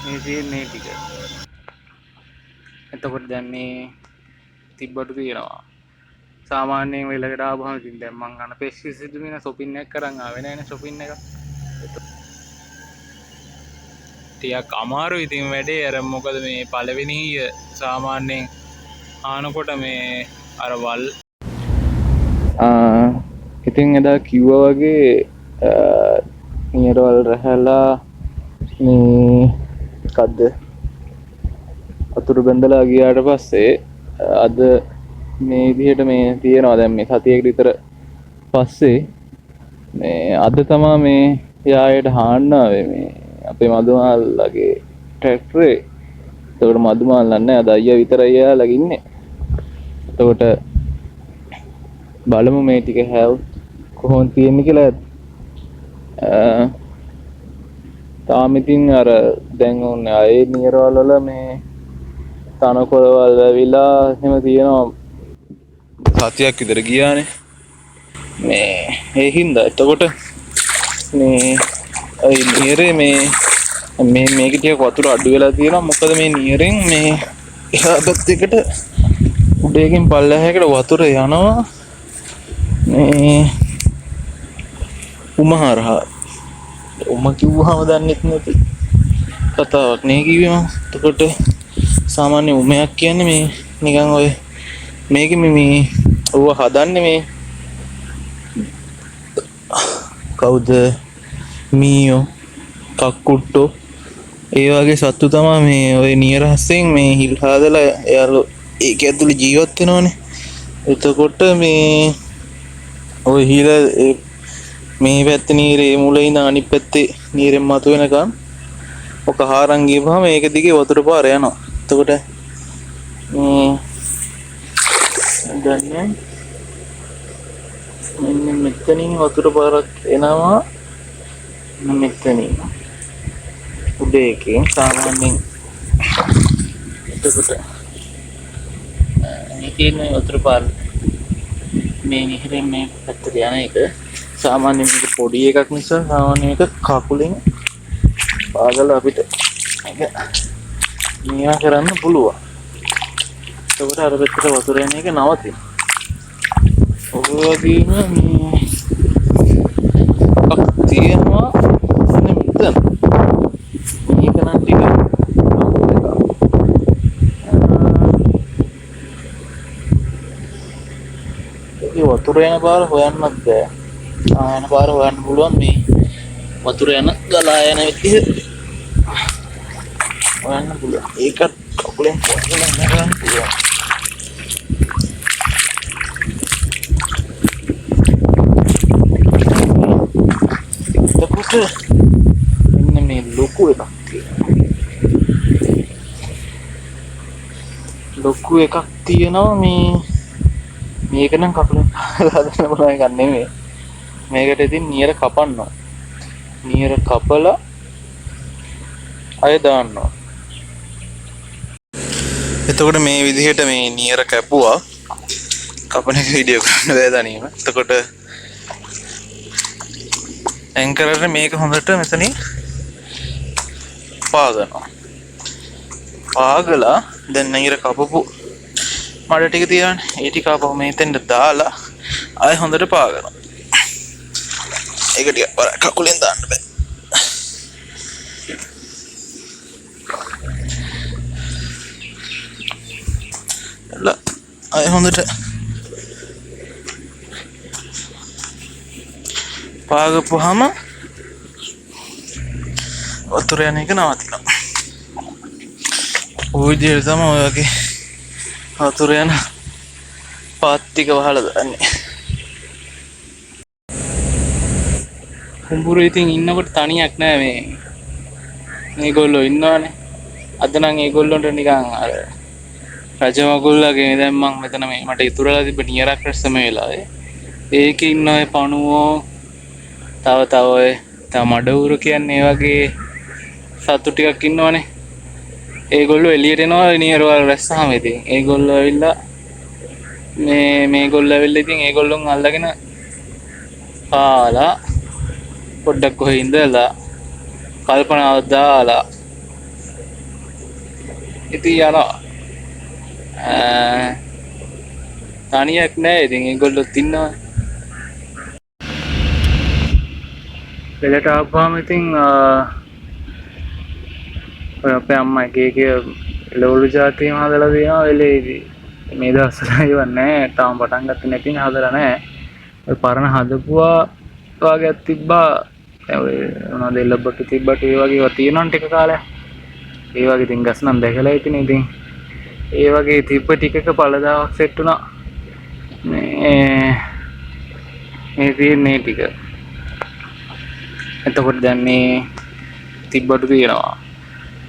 මේ තියෙන්නේ මේ ටික. එතකොට දැන් මේ තිබ්බට තියෙනවා. සාමාන්‍යයෙන් වෙලකට ආවම ඉතින් දැන් මං අන පෙස්ටිසයිඩ් මින shopping එකක් කරන් ආවේ නෑනේ shopping එක. ටිකක් අමාරුයි ඉතින් වැඩේ අර මොකද මේ පළවෙනි සාමාන්‍යයෙන් ආනකොට මේ අර වල් ඉතින් එදා කිව්වා වගේ නියරවල් රැහැලා මේ කද්ද වතුර බැඳලා ගියාට පස්සේ අද මේ විදිහට මේ තියෙනවා දැන් මේ සතියකට විතර පස්සේ මේ අද තමා මේ යායට හාන්න ආවේ මේ අපේ මදුමාල්ලගේ ට්‍රැක්ටරේ. එතකොට මදුමාල්ලා නැහැ අද අයියා විතරයි යාළගේ ඉන්නේ. එතකොට බලමු මේ ටික හැව් කොහොමද තියෙන්නේ කියලා. තාම ඉතින් අර දැන් ඕනේ ආයේ නියරවල වල මේ තනකොළවල් වැවිලා එහෙම තියෙනවා සතියක් විතර ගියානේ මේ ඒ හින්දා. එතකොට මේ නියරේ මේ මේක ටික වතුර අඩු වෙලා තියෙනවා. මොකද මේ නියරෙන් මේ එහාපත් එකට උඩේකින් පල්ලෙහාකට වතුර යනවා මේ උමහරහා. උම කිව්වහම දන්නෙත් නැති කතාවක් නේ කිව්වේ මම. එතකොට සාමාන්‍ය උමයක් කියන්නේ මේ නිකන් ඔය මේක මේ ඌව හදන්නේ මේ කවුද මීයෝ කක්කුට්ටෝ ඒ වගේ සත්තු තමයි මේ ඔය නියරහස්සෙන් මේ හිල් හදලා එයාලෝ ඒක ඇතුළේ ජීවත් වෙනවනේ. එතකොට මේ ඔය හිල මේ පැත්තේ නීරේ මුලින් ඉඳන් අනිත් පැත්තේ නීරෙන් මතු වෙනකම් ඔක හාරන් ගියපුවාම මේක දිගේ වතුර පාර යනවා. එතකොට දැන් මෙන්න මෙතනින් වතුර පාරක් එනවා මෙතනින් උඩේ එකෙන් සාමාන්‍යයෙන්. එතකොට මේ තියෙන වතුර පාර මේ නිහිරෙන් මේ පැත්තට යන එක සාමාන්‍ය මේක පොඩි එකක් නිසා සාමාන්‍ය එක කකුලෙන් පාගල අපිට මේක නියා කරන්න පුළුවන්. එතකොට අර පැත්තට වතුර යන එක නවතිනවා. ඔය වගේම මේ තියෙනවා මෙතන මේක නම් ටික වතුර යන පාර හොයන්නත් බෑ. යන පාර හොයන්න පුළුවන් මේ වතුර යන ගලා යන විදිහ හොයන්න පුළුවන්. ඒකත් කකුලෙන් පොඩ්ඩක් නගන්න පුළුවන්. එතකොට මෙන්න මේ ලොකු එකක් තියෙනවා. ලොකු එකක් තියෙනවා මේක නම් කකුලෙන් හදන්න පුළුවන් එකක් නෙමෙයි. මේකට ඉතින් නියර කපන්නවා. නියර කපලා අය දාන්නවා. එතකොට මේ විදිහට මේ නියර කැපුවා. කපන එක වීඩියෝ කරන්න බෑ තනියම. එතකොට ඇන්කරට මේක හොඳට මෙතනින් පාගනවා. පාගලා දැන් නියර කපපු මඩ ටික තියන්නේ. ඒ ටික ආපහු මෙතෙන්ට දාලා ආය හොඳට පාගනවා. ඒක ටික කකුලෙන් දාන්න බෑ. එලා ආය හොඳට පාගපුවාම වතුර යන එක නවතිනවා. ওই විදිහට තමයි ඔය වගේ වතුර යන පාත් ටික වහලා දාන්නේ. කුඹුරේ ඉතින් ඉන්නකොට තනියක් නෑ මේගොල්ලෝ ඉන්නවනේ. අද නම් ඒගොල්ලොන්ට නිකන් අර රජමගුල්ලාගේ දැන් මම මෙතන මේ මට ඉතුරුලා තිබ්බ නියරක් රැස්සම වෙලාවේ ඒකේ ඉන්න අය පණුවෝ තව ඔය මඩවුරු කියන්නේ ඒ වගේ සතු ටිකක් ඉන්නවනේ. ඒගොල්ලෝ එළියට එනවා නියරවල් රැස්සාම. ඉතින් ඒගොල්ලෝ ඇවිල්ලා මේගොල්ලෝ ඇවිල්ලා ඉතින් ඒගොල්ලොන් අල්ලගෙන පාලා පොඩ්ඩක් කොහෙ ඉඳලා කල්පනාවක් දාලා ඉතින් යනවා. තනියක් නෑ. ඉතින් ඒගොල්ලොත් ඉන්නවා. වෙලට ආපුවාම ඉතින් ඔය අපේ අම්මා එක එළවලු ජාතියම හදලා තියෙනවා වෙලේදී. මේ දවස්වල ඒවා නෑ. තාම පටන් ගත්තේ නැතිනම් හදලා නෑ. ඔය පරණ හදපුවා වගේක් තිබ්බා. ඔය මොනවද එළබටු තිබ්බට ඒ වගේ ඒවා තියෙනවනේ ටික කාලයක්. ඒ වගේ ඉතින් ගස් නම් දැකලා ඉතින් ඒ වගේ තිබ්බ ටිකක පළදාවක් සෙට් වුණා. මේ තියෙන්නේ ටික. එතකොට දැන් මේ තිබ්බටු තියෙනවා.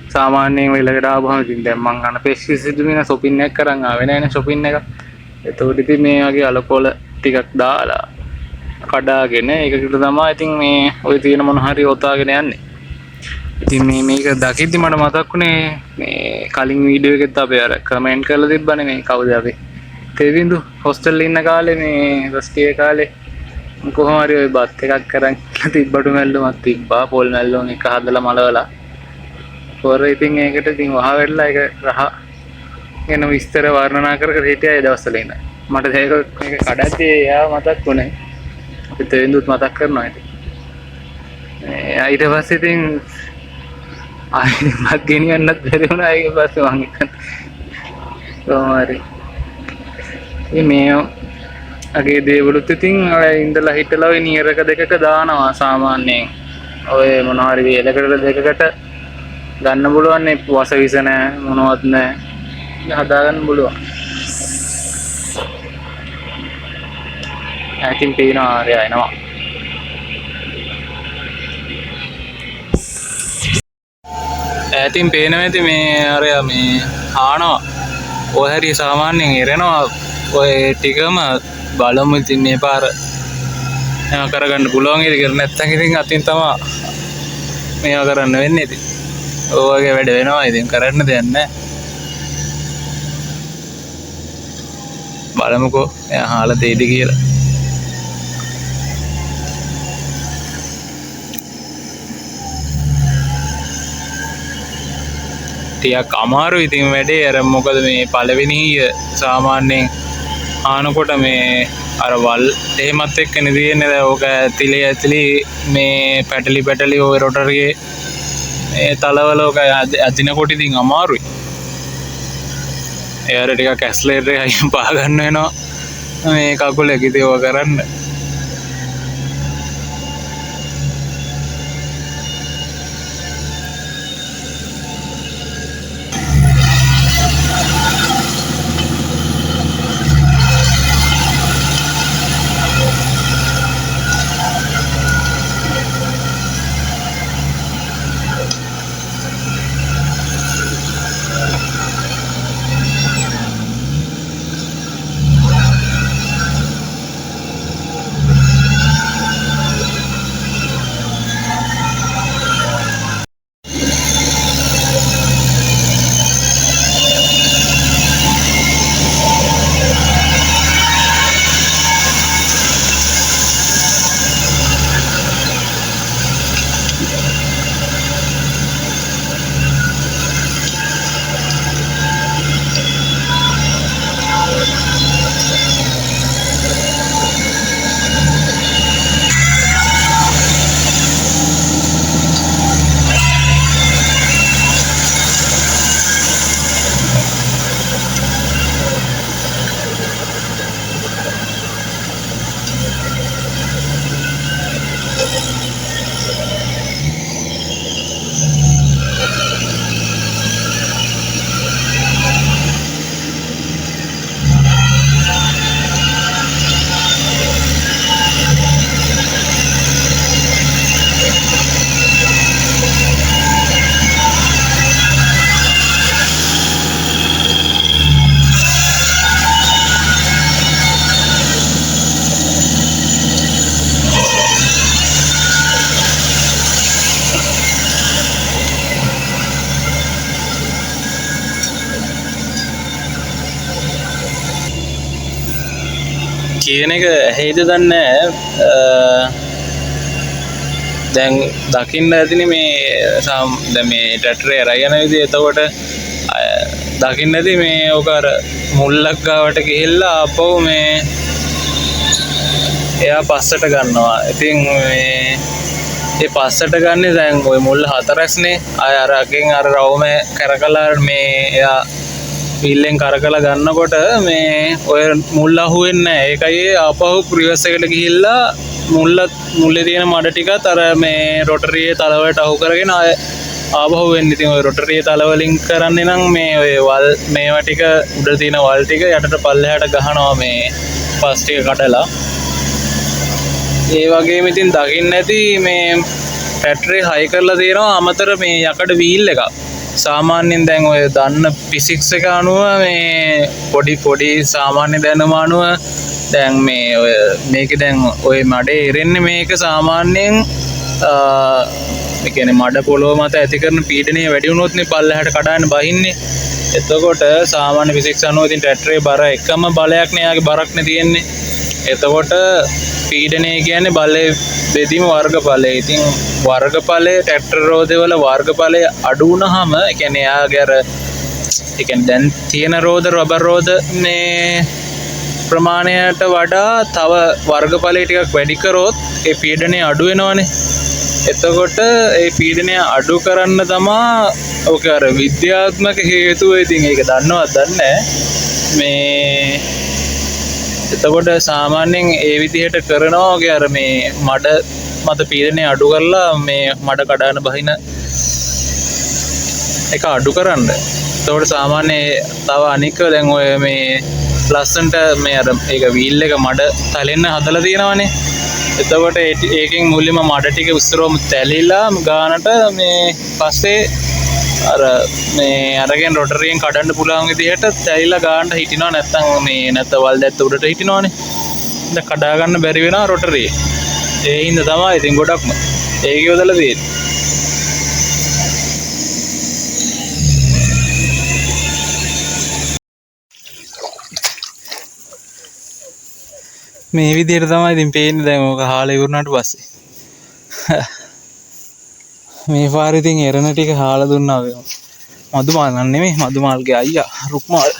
සාමාන්‍යයෙන් වෙලකට ආවම ඉතින් දැන් මං අන්න පෙස්ටිසයිඩ් මින shopping එකක් කරන් ආවේ නෑනේ shopping එක. එතකොට ඉතින් මේ වගේ අලකොල ටිකක් දාලා කඩාගෙන ඒකට තමයි ඉතින් මේ ඔය තියෙන මොන හරි ඔතාගෙන යන්නේ. ඉතින් මේක දකිද්දි මට මතක් වුණේ මේ කලින් වීඩියෝ එකෙත් අපි අර කමෙන්ට් කරලා තිබ්බනේ මේ කවුද අපි තෙවිඳු හොස්ටල් ඉන්න කාලේ මේ රස්ටියේ කාලේ කොහොම හරි ඔය බත් එකක් කරන් තිබ්බටු මැල්ලුමක් තිබ්බා පොල් මැල්ලුම් එක හදලා මලවලා පොර ඉතින් ඒකට ඉතින් වහ වෙట్లా ඒක රහ වෙන විස්තර වර්ණනා කර කර හිටියා ඒ දවස්වල ඉන්න මට ඒක කඩද්දී එයා මතක් වුණේ අපි තෙවිඳුත් මතක් කරනවා ඉතින් ඊට පස්සේ ඉතින් ආයෙත් මත් ගෙනියන්නත් බැරි වුණා ඒක පස්සේ මං කොහොම හරි මේ අගේ දේවලුත් ඉතින් ඉඳලා හිටලා ඔය නියරක දෙකක දානවා සාමාන්‍යයෙන් ඔය මොනවා හරි වේලකට දෙකකට ගන්න පුළුවන් නේ වස විස නැහැ මොනවත් නැහැ හදා ගන්න පුළුවන් ඇතින් පේනවා ආරය එනවා ඇතින් පේනවා ඇති මේ අරය මේ ආනවා ඔය හරි සාමාන්‍යයෙන් එරෙනවා ඔය ටිකම බලමු ඉතින් මේ පාර මේවා කරගන්න පුළුවන් ඉතින් කර නැත්නම් ඉතින් අතින් තමයි මේවා කරන්න වෙන්නේ ඉතින් ඔය වගේ වැඩ වෙනවා ඉතින් කරන්න දෙයක් නැහැ බලමුකෝ එයා හාල දෙයිද කියලා ටිකක් අමාරුයි ඉතින් වැඩේ අර මොකද මේ පළවෙනි සාමාන්‍යයෙන් ආනකොට මේ අර වල් එහෙමත් එක්කනේ තියෙන්නේ දැන් ඕක ඇතිලි මේ පැටලි ඔය රොටරියේ මේ තලවල ඕක අදිනකොට ඉතින් අමාරුයි ඒ අර ටිකක් ඇස්ලරේටර් එකකින් පා ගන්න වෙනවා මේ කකුල ඉතින් ඕක කරන්න කියන එක ඇහෙයිද දන්නේ දැන් දකින්න ඇතිනේ මේ දැන් මේ ට්‍රැක්ටරේ අරගෙන ඉතින් එතකොට දකින්න ඇති මේ ඕක අර මුල්ලක් ගාවට ගිහිල්ලා ආපහු මේ එයා පස්සට ගන්නවා. ඉතින් මේ ඒ පස්සට ගන්නේ දැන් ওই මුල් හතරස්නේ. අය අර අකින් අර රවුම කරකලා මේ එයා පිල්ලෙන් කරකලා ගන්නකොට මේ ඔය මුල් අහුවෙන්නේ නැහැ. ඒකයි ආපහු රිවර්ස් එකට ගිහිල්ලා මුල්ලේ තියෙන මඩ ටිකත් අර මේ රොටරියේ තලවලට අහු කරගෙන ආය ආපහු වෙන්නේ. ඉතින් ඔය රොටරියේ තලව ලින්ක් කරන්නේ නම් මේ ඔය වල් මේවා ටික උඩ තියෙන වල් ටික යටට පල්ලෙහාට ගහනවා මේ පස් ටික කඩලා. ඒ වගේම ඉතින් දකින්න ඇති මේ ට්‍රැක්ටරේ හයි කරලා තියෙනවා අමතර මේ යකඩ වීල් එකක්. සාමාන්‍යයෙන් දැන් ඔය දන්න ෆිසික්ස් එක අනුව මේ පොඩි සාමාන්‍ය දැනුම අනුව දැන් මේ ඔය මේක දැන් ඔය මඩේ එරෙන්නේ මේක සාමාන්‍යයෙන් ඒ කියන්නේ මඩ පොළොව මත ඇති කරන පීඩනය වැඩි වුණොත් නේ පල්ලෙහාට කඩාගෙන බහින්නේ. එතකොට සාමාන්‍ය ෆිසික්ස් අනුව ඉතින් ට්‍රැක්ටරේ බර එකම බලයක් නේ යාගේ බරක් නේ තියෙන්නේ. එතකොට පීඩනය කියන්නේ බලය බෙදීම වර්ගඵලය. ඉතින් වර්ගඵලය ට්‍රැක්ටර් රෝදවල වර්ගඵලය අඩු වුණාම ඒ කියන්නේ යාගේ අර ඒ කියන්නේ දැන් තියෙන රෝද රබර් රෝද මේ ප්‍රමාණයට වඩා තව වර්ගඵලය ටිකක් වැඩි කරොත් ඒ පීඩනය අඩු වෙනවනේ. එතකොට ඒ පීඩනය අඩු කරන්න තමා ඔක අර විද්‍යාත්මක හේතුව. ඉතින් ඒක දන්නවද දන්නේ මේ එතකොට සාමාන්‍යයෙන් ඒ විදිහට කරනවා වගේ අර මේ මඩ මත පීඩනය අඩු කරලා මේ මඩ කඩාන බහින එක අඩු කරන්න. එතකොට සාමාන්‍ය තව අනික දැන් ඔය මේ ලස්සන්ට මේ අර ඒක වීල් එක මඩ තලෙන්න හදලා තියෙනවනේ. එතකොට ඒකෙන් මුලින්ම මඩ ටික උස්සරවම තැලිලා ගානට මේ පස්සේ අර මේ අරගෙන රොටරියෙන් කඩන්න පුළුවන් විදිහට තැලිලා ගානට හිටිනවා. නැත්තම් වල් දැත්ත උඩට හිටිනවනේ. දැන් කඩා ගන්න බැරි වෙනවා රොටරියේ. ඒ හින්දා තමයි ඉතින් ගොඩක්ම ඒක යොදලා තියෙන්නේ. මේ විදිහට තමයි ඉතින් පේන්නේ දැන් ඕක හාලා ඉවරනාට පස්සේ. මේ පාර ඉතින් එරණ ටික හාලා දුන්නා වගේ. මදුමාල් නෙමෙයි මදුමාල්ගේ අයියා රුක්මාල්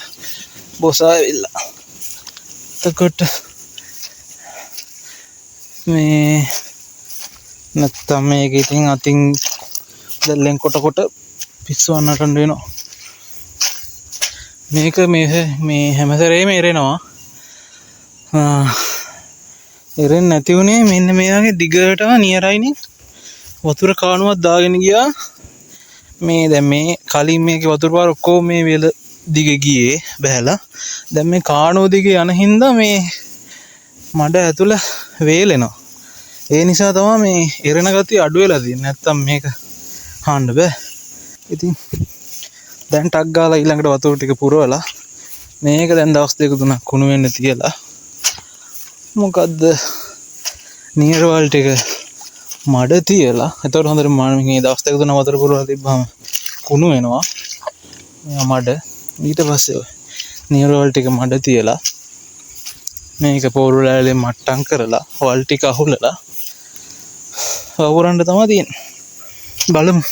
බොස් ආවිල්ලා. එතකොට මේ නැත්තම් මේක ඉතින් අතින් දැල්ලෙන් කොට පිස්සවන්නට වෙනවා. මේක මේ හැමසරේම එරෙනවා. එරෙන්නේ නැති උනේ මෙන්න මෙයාගේ දිගටම නියරයිනේ වතුර කානුවක් දාගෙන ගියා. මේ දැන් මේ කලින් මේකේ වතුර පාර ඔක්කොම මේ වෙල දිගේ ගියේ බහැලා. දැන් මේ කානුව දිගේ යන හින්දා මේ මඩ ඇතුළ වේලෙනවා. ඒ නිසා තමයි මේ එරෙන ගතිය අඩු වෙලා තියෙන්නේ. නැත්තම් මේක හාන්න බෑ. ඉතින් දැන් ටක් ගාලා ඊළඟට වතුර ටික පුරවලා මේක දැන් දවස් දෙක තුනක් කුණු වෙන්න තියලා මොකද්ද නියරවල් ටික මඩ තියලා එතකොට හොඳට මේ දවස් දෙක තුනක් වතුර පුරවලා තිබ්බම කුණු වෙනවා මේ මඩ. ඊට පස්සේ නියරවල් ටික මඩ තියලා මේක පොරුලෑලේ මට්ටම් කරලා වල් ටික අහුලලා වවුරන්න තමයි තියෙන්නේ. බලමු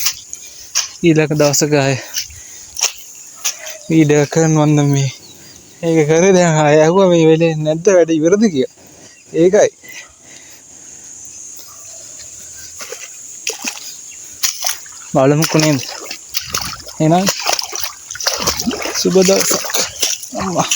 ඊළඟ දවසක ආය වීඩියෝ කරනවද මේ ඒක කරේ දැන් ආය ඇහුවා මේ වෙලේ නැද්ද වැඩ ඉවරද කියලා. ඒකයි බලමුකෝ නේද. එහෙනම් සුබ දවසක් අම්මා.